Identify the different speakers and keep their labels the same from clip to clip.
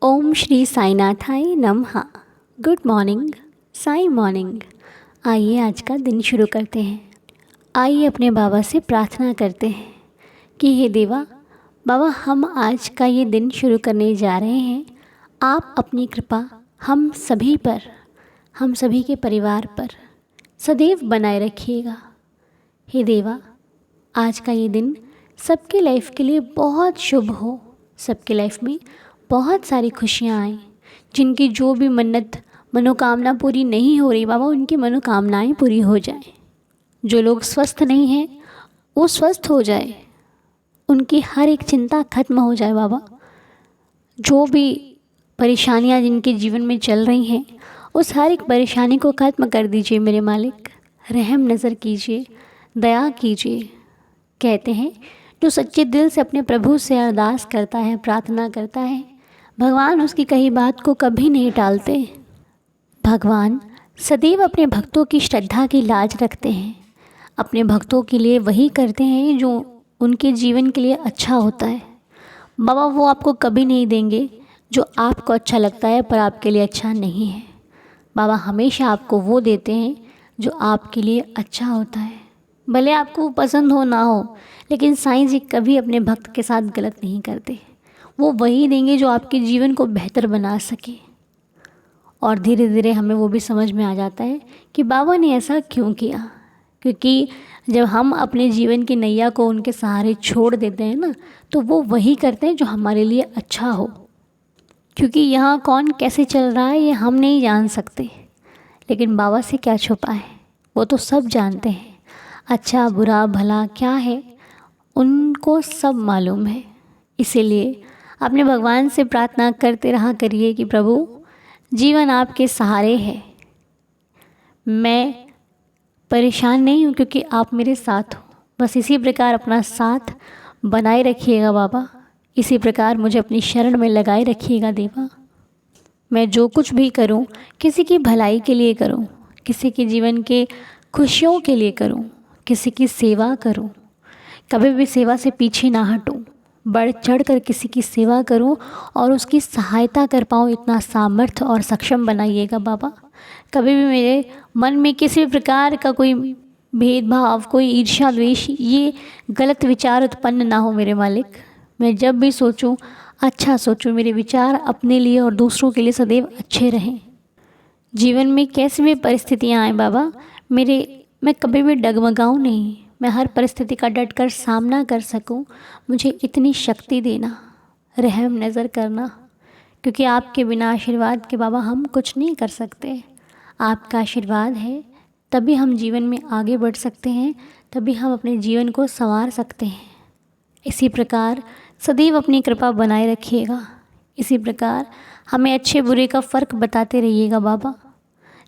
Speaker 1: ओम श्री साईनाथाय नमः। Good morning, Sai morning. आइए आज का दिन शुरू करते हैं। आइए अपने बाबा से प्रार्थना करते हैं कि हे देवा, बाबा हम आज का ये दिन शुरू करने जा रहे हैं। आप अपनी कृपा हम सभी पर, हम सभी के परिवार पर सदैव बनाए रखिएगा। हे देवा, आज का ये दिन सबकी लाइफ के लिए बहुत शुभ हो, सबकी लाइफ में बहुत सारी खुशियाँ आएँ। जिनकी जो भी मन्नत मनोकामना पूरी नहीं हो रही बाबा, उनकी मनोकामनाएं पूरी हो जाएं। जो लोग स्वस्थ नहीं हैं वो स्वस्थ हो जाए, उनकी हर एक चिंता खत्म हो जाए बाबा। जो भी परेशानियां जिनके जीवन में चल रही हैं, उस हर एक परेशानी को ख़त्म कर दीजिए मेरे मालिक। रहम नज़र कीजिए, दया कीजिए। कहते हैं जो सच्चे दिल से अपने प्रभु से अरदास करता है, प्रार्थना करता है, भगवान उसकी कही बात को कभी नहीं टालते। भगवान सदैव अपने भक्तों की श्रद्धा की लाज रखते हैं। अपने भक्तों के लिए वही करते हैं जो उनके जीवन के लिए अच्छा होता है। बाबा वो आपको कभी नहीं देंगे जो आपको अच्छा लगता है पर आपके लिए अच्छा नहीं है। बाबा हमेशा आपको वो देते हैं जो आपके लिए अच्छा होता है। भले आपको पसंद हो ना हो, लेकिन साईं जी कभी अपने भक्त के साथ गलत नहीं करते। वो वही देंगे जो आपके जीवन को बेहतर बना सके। और धीरे धीरे हमें वो भी समझ में आ जाता है कि बाबा ने ऐसा क्यों किया। क्योंकि जब हम अपने जीवन की नैया को उनके सहारे छोड़ देते हैं ना, तो वो वही करते हैं जो हमारे लिए अच्छा हो। क्योंकि यहाँ कौन कैसे चल रहा है ये हम नहीं जान सकते, लेकिन बाबा से क्या छुपा है, वो तो सब जानते हैं। अच्छा बुरा भला क्या है उनको सब मालूम है। इसीलिए अपने भगवान से प्रार्थना करते रहा करिए कि प्रभु जीवन आपके सहारे है, मैं परेशान नहीं हूँ क्योंकि आप मेरे साथ हो। बस इसी प्रकार अपना साथ बनाए रखिएगा बाबा। इसी प्रकार मुझे अपनी शरण में लगाए रखिएगा देवा। मैं जो कुछ भी करूँ किसी की भलाई के लिए करूँ, किसी के जीवन के खुशियों के लिए करूँ, किसी की सेवा करूँ, कभी भी सेवा से पीछे ना हटूँ, बढ़ चढ़ कर किसी की सेवा करूं और उसकी सहायता कर पाऊँ, इतना सामर्थ्य और सक्षम बनाइएगा बाबा। कभी भी मेरे मन में किसी भी प्रकार का कोई भेदभाव, कोई ईर्ष्या द्वेष, ये गलत विचार उत्पन्न ना हो मेरे मालिक। मैं जब भी सोचूं अच्छा सोचूं, मेरे विचार अपने लिए और दूसरों के लिए सदैव अच्छे रहें। जीवन में कैसी भी परिस्थितियाँ आएँ बाबा, मैं कभी भी डगमगाऊँ नहीं, मैं हर परिस्थिति का डट कर सामना कर सकूं, मुझे इतनी शक्ति देना, रहम नज़र करना। क्योंकि आपके बिना आशीर्वाद के बाबा हम कुछ नहीं कर सकते। आपका आशीर्वाद है तभी हम जीवन में आगे बढ़ सकते हैं, तभी हम अपने जीवन को संवार सकते हैं। इसी प्रकार सदैव अपनी कृपा बनाए रखिएगा। इसी प्रकार हमें अच्छे बुरे का फ़र्क बताते रहिएगा बाबा।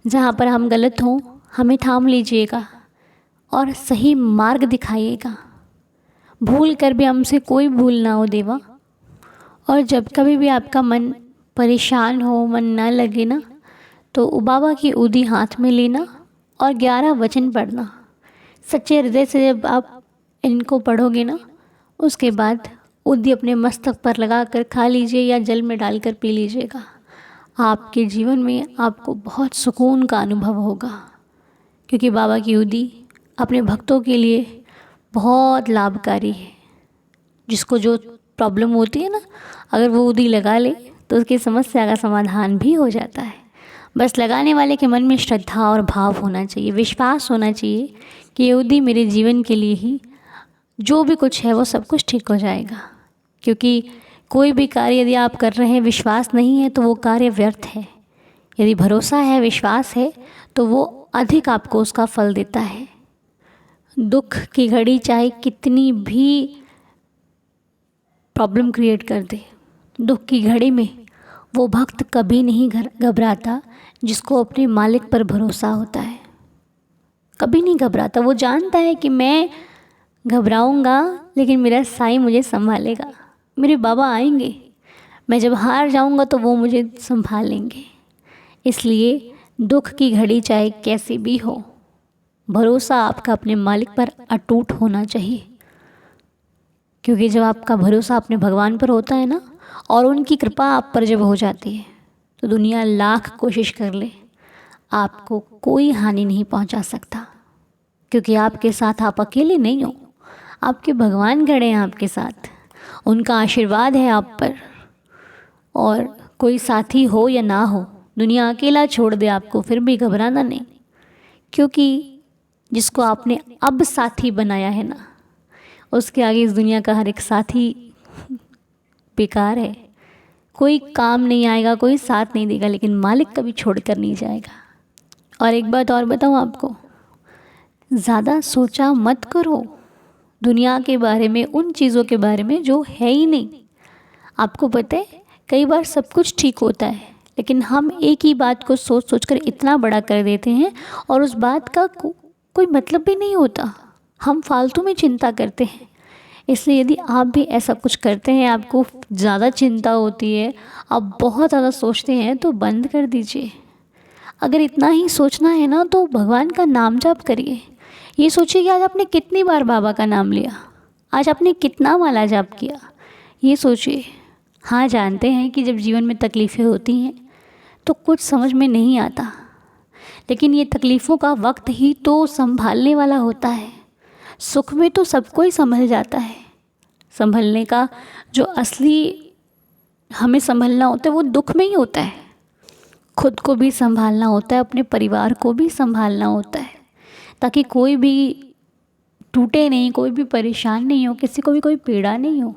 Speaker 1: जहाँ पर हम गलत हों हमें थाम लीजिएगा और सही मार्ग दिखाइएगा। भूल कर भी हमसे कोई भूल ना हो देवा। और जब कभी भी आपका मन परेशान हो, मन ना लगे ना, तो बाबा की उदी हाथ में लेना और 11 वचन पढ़ना। सच्चे हृदय से जब आप इनको पढ़ोगे ना, उसके बाद उदी अपने मस्तक पर लगा कर खा लीजिए या जल में डालकर पी लीजिएगा। आपके जीवन में आपको बहुत सुकून का अनुभव होगा। क्योंकि बाबा की उदी अपने भक्तों के लिए बहुत लाभकारी है। जिसको जो प्रॉब्लम होती है ना, अगर वो उदी लगा ले तो उसकी समस्या का समाधान भी हो जाता है। बस लगाने वाले के मन में श्रद्धा और भाव होना चाहिए, विश्वास होना चाहिए कि ये उदी मेरे जीवन के लिए ही, जो भी कुछ है वो सब कुछ ठीक हो जाएगा। क्योंकि कोई भी कार्य यदि आप कर रहे हैं, विश्वास नहीं है तो वो कार्य व्यर्थ है। यदि भरोसा है, विश्वास है, तो वो अधिक आपको उसका फल देता है। दुख की घड़ी चाहे कितनी भी प्रॉब्लम क्रिएट कर दे, दुख की घड़ी में वो भक्त कभी नहीं घबराता जिसको अपने मालिक पर भरोसा होता है। कभी नहीं घबराता। वो जानता है कि मैं घबराऊंगा लेकिन मेरा साईं मुझे संभालेगा, मेरे बाबा आएंगे, मैं जब हार जाऊंगा तो वो मुझे संभालेंगे। इसलिए दुख की घड़ी चाहे कैसी भी हो, भरोसा आपका अपने मालिक पर अटूट होना चाहिए। क्योंकि जब आपका भरोसा अपने भगवान पर होता है ना, और उनकी कृपा आप पर जब हो जाती है तो दुनिया लाख कोशिश कर ले, आपको कोई हानि नहीं पहुंचा सकता, क्योंकि आपके साथ आप अकेले नहीं हो, आपके भगवान खड़े हैं आपके साथ, उनका आशीर्वाद है आप पर। और कोई साथी हो या ना हो, दुनिया अकेला छोड़ दे आपको, फिर भी घबराना नहीं, क्योंकि जिसको आपने अब साथी बनाया है ना, उसके आगे इस दुनिया का हर एक साथी बेकार है, कोई काम नहीं आएगा, कोई साथ नहीं देगा, लेकिन मालिक कभी छोड़ कर नहीं जाएगा। और एक बात और बताऊँ आपको, ज़्यादा सोचा मत करो दुनिया के बारे में, उन चीज़ों के बारे में जो है ही नहीं। आपको पता है कई बार सब कुछ ठीक होता है, लेकिन हम एक ही बात को सोच सोच कर इतना बड़ा कर देते हैं और उस बात का कोई मतलब भी नहीं होता, हम फालतू में चिंता करते हैं। इसलिए यदि आप भी ऐसा कुछ करते हैं, आपको ज़्यादा चिंता होती है, आप बहुत ज़्यादा सोचते हैं, तो बंद कर दीजिए। अगर इतना ही सोचना है ना, तो भगवान का नाम जाप करिए। ये सोचिए कि आज आपने कितनी बार बाबा का नाम लिया, आज आपने कितना माला जाप किया, ये सोचिए। हाँ, जानते हैं कि जब जीवन में तकलीफ़ें होती हैं तो कुछ समझ में नहीं आता, लेकिन ये तकलीफ़ों का वक्त ही तो संभालने वाला होता है। सुख में तो सबको ही संभल जाता है, संभलने का जो असली हमें संभलना होता है वो दुख में ही होता है। खुद को भी संभालना होता है, अपने परिवार को भी संभालना होता है, ताकि कोई भी टूटे नहीं, कोई भी परेशान नहीं हो, किसी को भी कोई पीड़ा नहीं हो।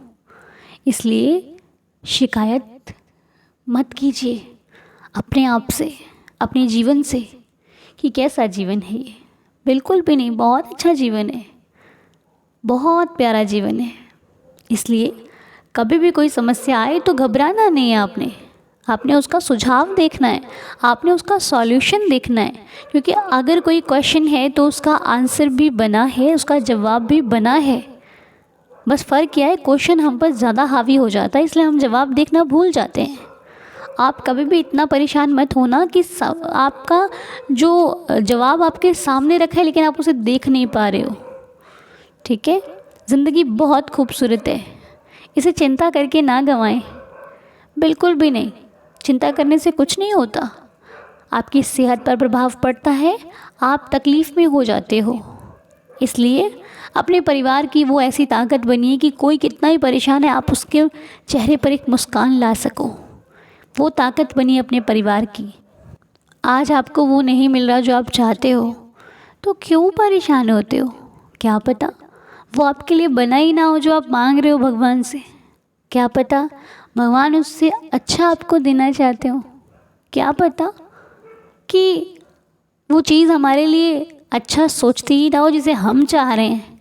Speaker 1: इसलिए शिकायत मत कीजिए अपने आप से, अपने जीवन से कि कैसा जीवन है ये। बिल्कुल भी नहीं, बहुत अच्छा जीवन है, बहुत प्यारा जीवन है। इसलिए कभी भी कोई समस्या आए तो घबराना नहीं है, आपने उसका सुझाव देखना है, आपने उसका सॉल्यूशन देखना है। क्योंकि अगर कोई क्वेश्चन है तो उसका आंसर भी बना है, उसका जवाब भी बना है। बस फ़र्क क्या है, क्वेश्चन हम पर ज़्यादा हावी हो जाता है, इसलिए हम जवाब देखना भूल जाते हैं। आप कभी भी इतना परेशान मत होना कि आपका जो जवाब आपके सामने रखा है लेकिन आप उसे देख नहीं पा रहे हो। ठीक है, ज़िंदगी बहुत खूबसूरत है, इसे चिंता करके ना गंवाएं, बिल्कुल भी नहीं। चिंता करने से कुछ नहीं होता, आपकी सेहत पर प्रभाव पड़ता है, आप तकलीफ़ में हो जाते हो। इसलिए अपने परिवार की वो ऐसी ताकत बनिए कि कोई कितना ही परेशान है, आप उसके चेहरे पर एक मुस्कान ला सको। वो ताकत बनिए अपने परिवार की। आज आपको वो नहीं मिल रहा जो आप चाहते हो, तो क्यों परेशान होते हो? क्या पता वो आपके लिए बना ही ना हो जो आप मांग रहे हो भगवान से। क्या पता भगवान उससे अच्छा आपको देना चाहते हो। क्या पता कि वो चीज़ हमारे लिए अच्छा सोचती ही ना हो जिसे हम चाह रहे हैं।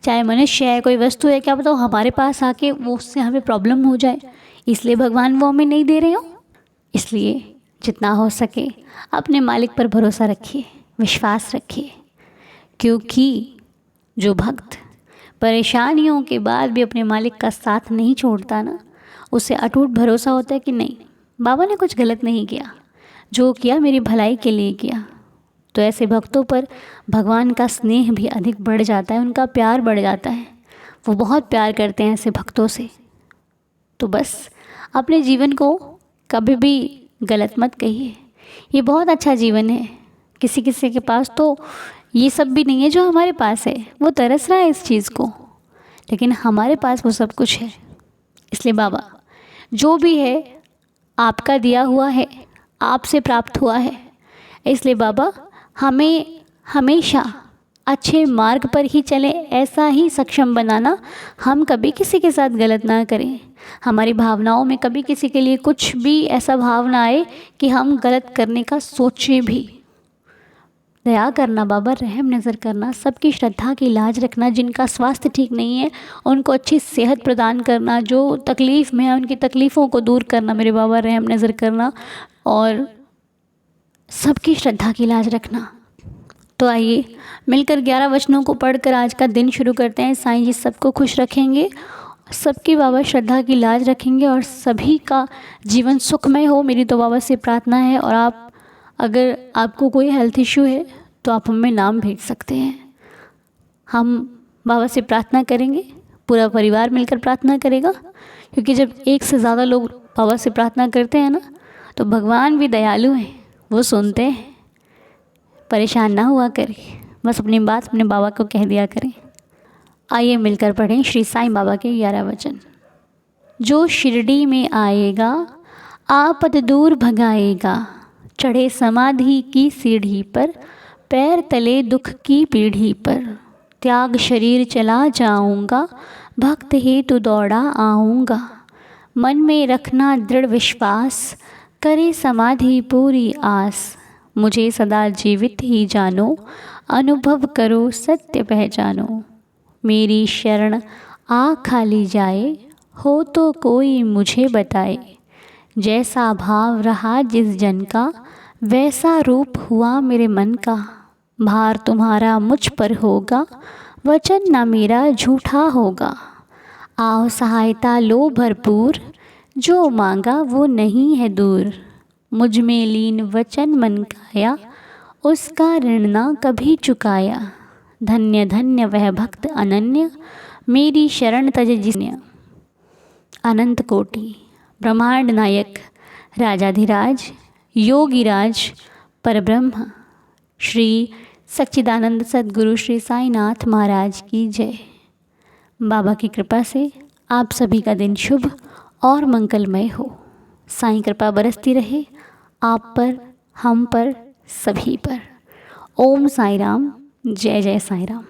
Speaker 1: चाहे मनुष्य है, कोई वस्तु है, क्या पता हमारे पास आके वो उससे हमें प्रॉब्लम हो जाए, इसलिए भगवान वो हमें नहीं दे रहे हो। इसलिए जितना हो सके अपने मालिक पर भरोसा रखिए, विश्वास रखिए, क्योंकि जो भक्त परेशानियों के बाद भी अपने मालिक का साथ नहीं छोड़ता ना, उसे अटूट भरोसा होता है कि नहीं, बाबा ने कुछ गलत नहीं किया, जो किया मेरी भलाई के लिए किया। तो ऐसे भक्तों पर भगवान का स्नेह भी अधिक बढ़ जाता है, उनका प्यार बढ़ जाता है, वो बहुत प्यार करते हैं ऐसे भक्तों से। तो बस अपने जीवन को कभी भी गलत मत कहिए, ये बहुत अच्छा जीवन है। किसी किसी के पास तो ये सब भी नहीं है जो हमारे पास है, वो तरस रहा है इस चीज़ को, लेकिन हमारे पास वो सब कुछ है। इसलिए बाबा जो भी है आपका दिया हुआ है, आपसे प्राप्त हुआ है। इसलिए बाबा हमें हमेशा अच्छे मार्ग पर ही चलें, ऐसा ही सक्षम बनाना, हम कभी किसी के साथ गलत ना करें। हमारी भावनाओं में कभी किसी के लिए कुछ भी ऐसा भाव ना आए कि हम गलत करने का सोचें भी। दया करना बाबा, रहम नज़र करना, सबकी श्रद्धा की लाज रखना, जिनका स्वास्थ्य ठीक नहीं है उनको अच्छी सेहत प्रदान करना, जो तकलीफ़ में है उनकी तकलीफ़ों को दूर करना मेरे बाबा, रहम नज़र करना, और सबकी श्रद्धा की लाज रखना। तो आइए मिलकर 11 वचनों को पढ़कर आज का दिन शुरू करते हैं। साईं जी सबको खुश रखेंगे, सबकी बाबा श्रद्धा की लाज रखेंगे और सभी का जीवन सुखमय हो, मेरी तो बाबा से प्रार्थना है। और आप अगर आपको कोई हेल्थ इश्यू है तो आप हमें नाम भेज सकते हैं, हम बाबा से प्रार्थना करेंगे, पूरा परिवार मिलकर प्रार्थना करेगा, क्योंकि जब एक से ज़्यादा लोग बाबा से प्रार्थना करते हैं ना, तो भगवान भी दयालु हैं, वो सुनते हैं। परेशान ना हुआ करें, बस अपनी बात अपने बाबा को कह दिया करें। आइए मिलकर पढ़ें श्री साईं बाबा के 11 वचन। जो शिरडी में आएगा आपद दूर भगाएगा, चढ़े समाधि की सीढ़ी पर, पैर तले दुख की पीढ़ी पर। त्याग शरीर चला जाऊंगा, भक्त हेतु दौड़ा आऊँगा। मन में रखना दृढ़ विश्वास, करे समाधि पूरी आस। मुझे सदा जीवित ही जानो, अनुभव करो सत्य पहचानो। मेरी शरण आ खाली जाए, हो तो कोई मुझे बताए। जैसा भाव रहा जिस जन का, वैसा रूप हुआ मेरे मन का। भार तुम्हारा मुझ पर होगा, वचन ना मेरा झूठा होगा। आओ सहायता लो भरपूर, जो मांगा वो नहीं है दूर। मुझ में लीन वचन मन काया, उसका ऋण ना कभी चुकाया। धन्य धन्य वह भक्त अनन्य, मेरी शरण तज जिसने। अनंत कोटि ब्रह्मांड नायक राजाधिराज योगीराज परब्रह्म श्री सच्चिदानंद सद्गुरु श्री साईनाथ महाराज की जय। बाबा की कृपा से आप सभी का दिन शुभ और मंगलमय हो। साईं कृपा बरसती रहे आप पर, हम पर, सभी पर। ओम साई राम, जय जय साई राम।